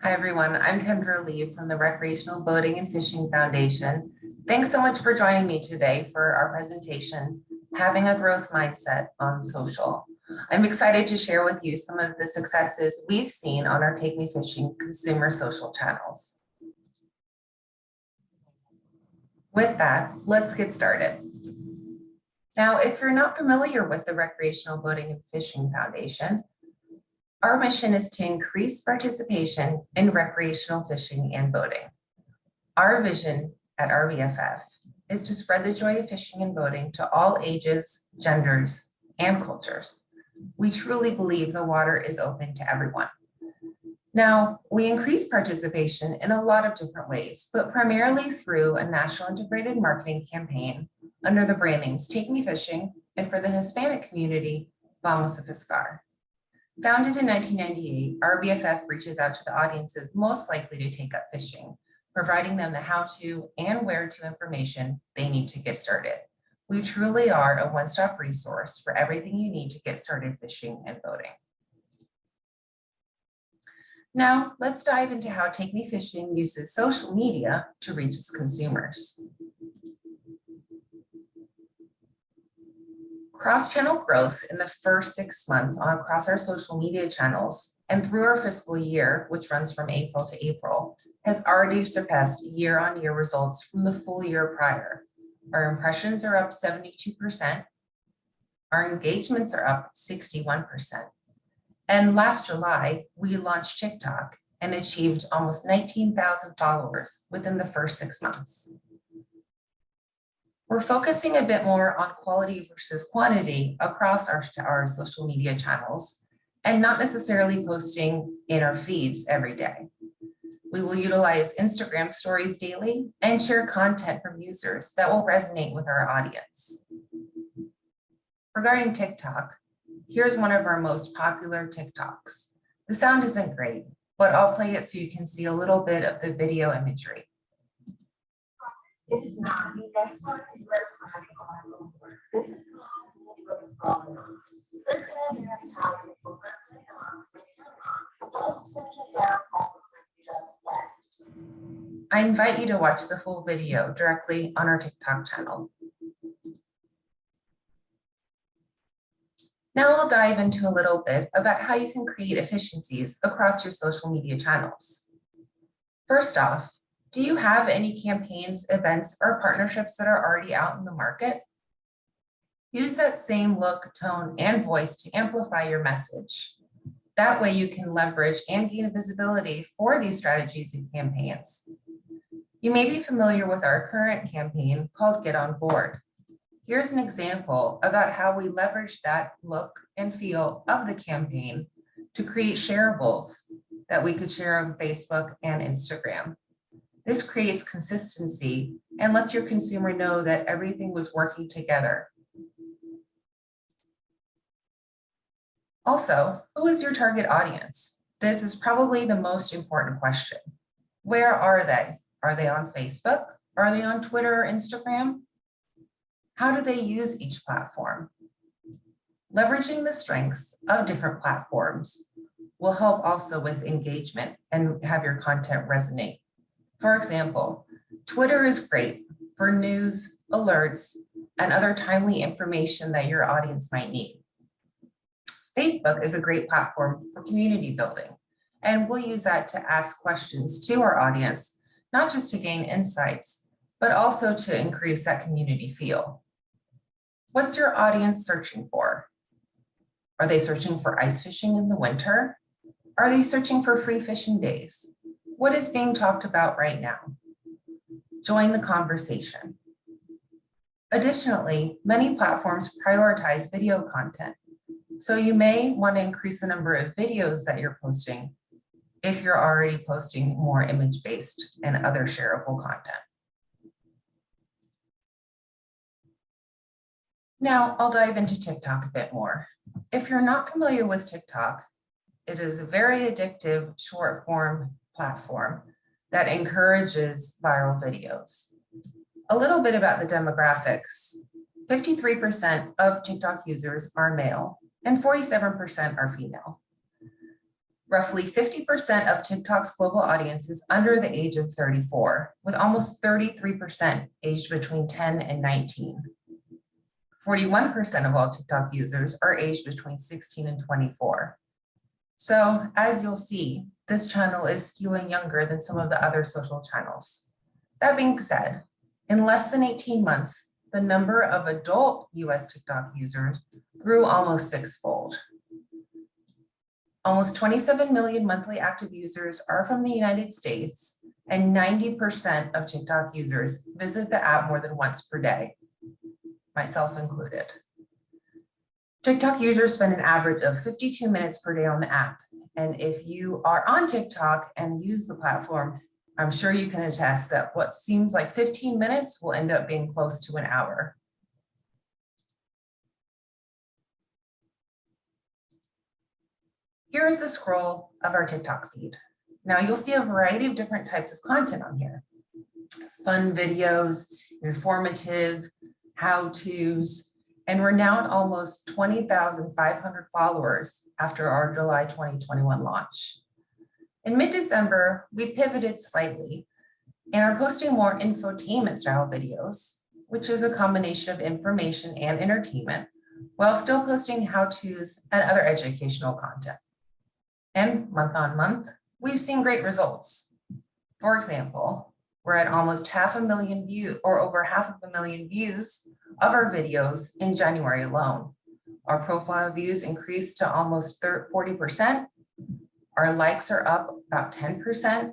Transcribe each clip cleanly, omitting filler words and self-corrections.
Hi, everyone. I'm Kendra Lee from the Recreational Boating and Fishing Foundation. Thanks so much for joining me today for our presentation, Having a Growth Mindset on Social. I'm excited to share with you some of the successes we've seen on our Take Me Fishing consumer social channels. With that, let's get started. Now, if you're not familiar with the Recreational Boating and Fishing Foundation, our mission is to increase participation in recreational fishing and boating. Our vision at RBFF is to spread the joy of fishing and boating to all ages, genders, and cultures. We truly believe the water is open to everyone. Now, we increase participation in a lot of different ways, but primarily through a national integrated marketing campaign under the brand names Take Me Fishing, and for the Hispanic community, Vamos a Pescar. Founded in 1998, RBFF reaches out to the audiences most likely to take up fishing, providing them the how-to and where-to information they need to get started. We truly are a one-stop resource for everything you need to get started fishing and boating. Now, let's dive into how Take Me Fishing uses social media to reach its consumers. Cross-channel growth in the first 6 months across our social media channels and through our fiscal year, which runs from April to April, has already surpassed year-on-year results from the full year prior. Our impressions are up 72%. Our engagements are up 61%. And last July, we launched TikTok and achieved almost 19,000 followers within the first 6 months. We're focusing a bit more on quality versus quantity across our social media channels and not necessarily posting in our feeds every day. We will utilize Instagram stories daily and share content from users that will resonate with our audience. Regarding TikTok, here's one of our most popular TikToks. The sound isn't great, but I'll play it so you can see a little bit of the video imagery. It's not. The next one is this is first thing I do is tell you over don't sit it down just yet. I invite you to watch the full video directly on our TikTok channel. Now we'll dive into a little bit about how you can create efficiencies across your social media channels. First off, do you have any campaigns, events, or partnerships that are already out in the market? Use that same look, tone, and voice to amplify your message. That way you can leverage and gain visibility for these strategies and campaigns. You may be familiar with our current campaign called Get On Board. Here's an example about how we leverage that look and feel of the campaign to create shareables that we could share on Facebook and Instagram. This creates consistency and lets your consumer know that everything was working together. Also, who is your target audience? This is probably the most important question. Where are they? Are they on Facebook? Are they on Twitter or Instagram? How do they use each platform? Leveraging the strengths of different platforms will help also with engagement and have your content resonate. For example, Twitter is great for news, alerts, and other timely information that your audience might need. Facebook is a great platform for community building, and we'll use that to ask questions to our audience, not just to gain insights, but also to increase that community feel. What's your audience searching for? Are they searching for ice fishing in the winter? Are they searching for free fishing days? What is being talked about right now? Join the conversation. Additionally, many platforms prioritize video content. So you may want to increase the number of videos that you're posting if you're already posting more image-based and other shareable content. Now I'll dive into TikTok a bit more. If you're not familiar with TikTok, it is a very addictive short form platform that encourages viral videos. A little bit about the demographics. 53% of TikTok users are male and 47% are female. Roughly 50% of TikTok's global audience is under the age of 34, with almost 33% aged between 10 and 19. 41% of all TikTok users are aged between 16 and 24. So as you'll see, this channel is skewing younger than some of the other social channels. That being said, in less than 18 months, the number of adult US TikTok users grew almost sixfold. Almost 27 million monthly active users are from the United States, and 90% of TikTok users visit the app more than once per day, myself included. TikTok users spend an average of 52 minutes per day on the app. And if you are on TikTok and use the platform, I'm sure you can attest that what seems like 15 minutes will end up being close to an hour. Here is a scroll of our TikTok feed. Now you'll see a variety of different types of content on here. Fun videos, informative, how-tos, and we're now at almost 20,500 followers after our July 2021 launch. In mid-December, we pivoted slightly and are posting more infotainment style videos, which is a combination of information and entertainment, while still posting how-tos and other educational content. And month on month, we've seen great results. For example, we're at almost 500,000 views or over 500,000 views of our videos in January alone. Our profile views increased to almost 40%. Our likes are up about 10%.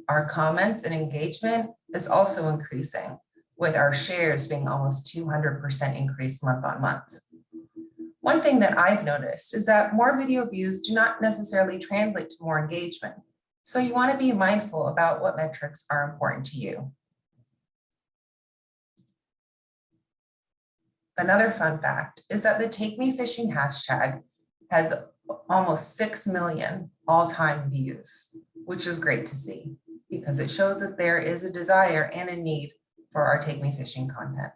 Our comments and engagement is also increasing, with our shares being almost 200% increase month on month. One thing that I've noticed is that more video views do not necessarily translate to more engagement. So you want to be mindful about what metrics are important to you. Another fun fact is that the Take Me Fishing hashtag has almost 6 million all-time views, which is great to see because it shows that there is a desire and a need for our Take Me Fishing content.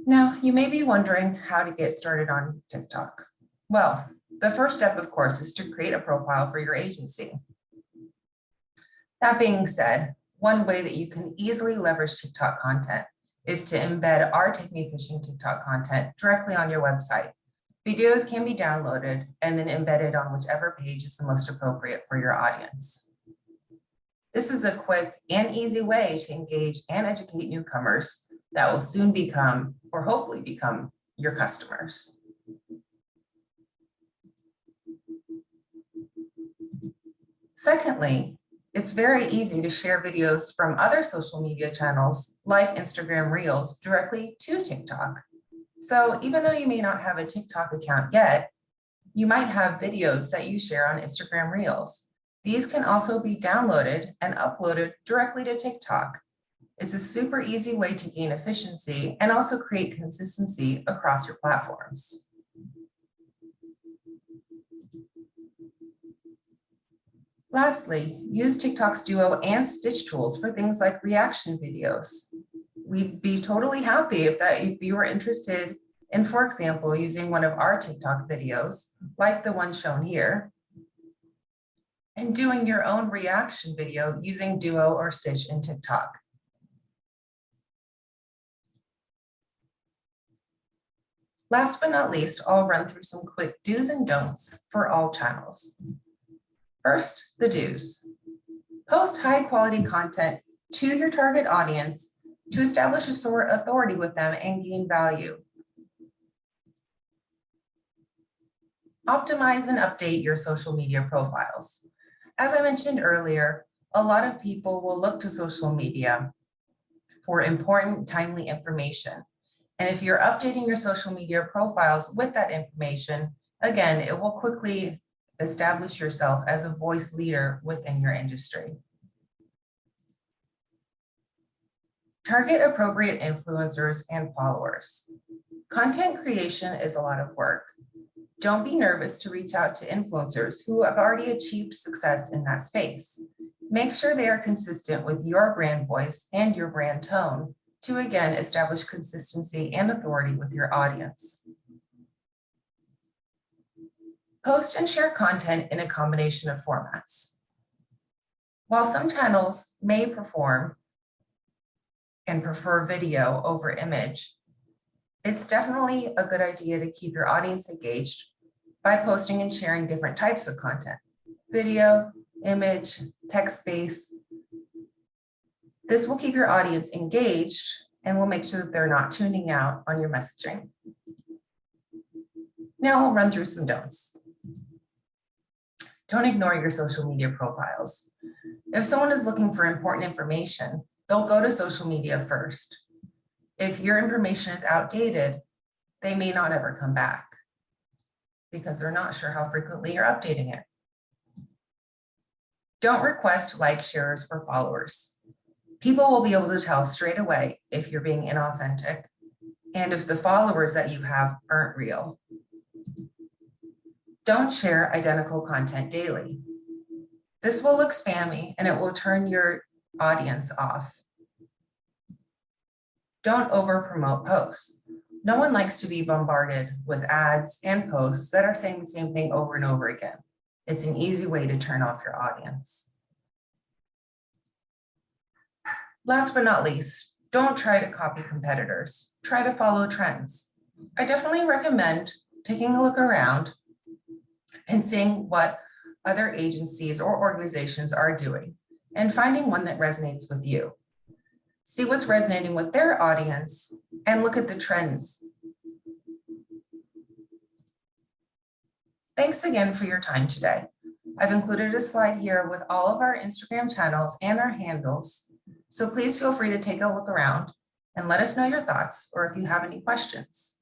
Now, you may be wondering how to get started on TikTok. Well, the first step, of course, is to create a profile for your agency. That being said, one way that you can easily leverage TikTok content is to embed our Take Me Fishing TikTok content directly on your website. Videos can be downloaded and then embedded on whichever page is the most appropriate for your audience. This is a quick and easy way to engage and educate newcomers that will soon become, or hopefully become, your customers. Secondly, it's very easy to share videos from other social media channels like Instagram Reels directly to TikTok. So even though you may not have a TikTok account yet, you might have videos that you share on Instagram Reels. These can also be downloaded and uploaded directly to TikTok. It's a super easy way to gain efficiency and also create consistency across your platforms. Lastly, use TikTok's Duo and Stitch tools for things like reaction videos. We'd be totally happy if you were interested in, for example, using one of our TikTok videos, like the one shown here, and doing your own reaction video using Duo or Stitch in TikTok. Last but not least, I'll run through some quick do's and don'ts for all channels. First, the do's. Post high quality content to your target audience to establish a authority with them and gain value. Optimize and update your social media profiles. As I mentioned earlier, a lot of people will look to social media for important, timely information. And if you're updating your social media profiles with that information, again, it will quickly establish yourself as a voice leader within your industry. Target appropriate influencers and followers. Content creation is a lot of work. Don't be nervous to reach out to influencers who have already achieved success in that space. Make sure they are consistent with your brand voice and your brand tone to, again, establish consistency and authority with your audience. Post and share content in a combination of formats. While some channels may perform and prefer video over image, it's definitely a good idea to keep your audience engaged by posting and sharing different types of content: video, image, text-based. This will keep your audience engaged and will make sure that they're not tuning out on your messaging. Now we'll run through some don'ts. Don't ignore your social media profiles. If someone is looking for important information, they'll go to social media first. If your information is outdated, they may not ever come back because they're not sure how frequently you're updating it. Don't request like, shares, or followers. People will be able to tell straight away if you're being inauthentic and if the followers that you have aren't real. Don't share identical content daily. This will look spammy and it will turn your audience off. Don't over-promote posts. No one likes to be bombarded with ads and posts that are saying the same thing over and over again. It's an easy way to turn off your audience. Last but not least, don't try to copy competitors. Try to follow trends. I definitely recommend taking a look around and seeing what other agencies or organizations are doing and finding one that resonates with you. See what's resonating with their audience and look at the trends. Thanks again for your time today. I've included a slide here with all of our Instagram channels and our handles, so please feel free to take a look around and let us know your thoughts or if you have any questions.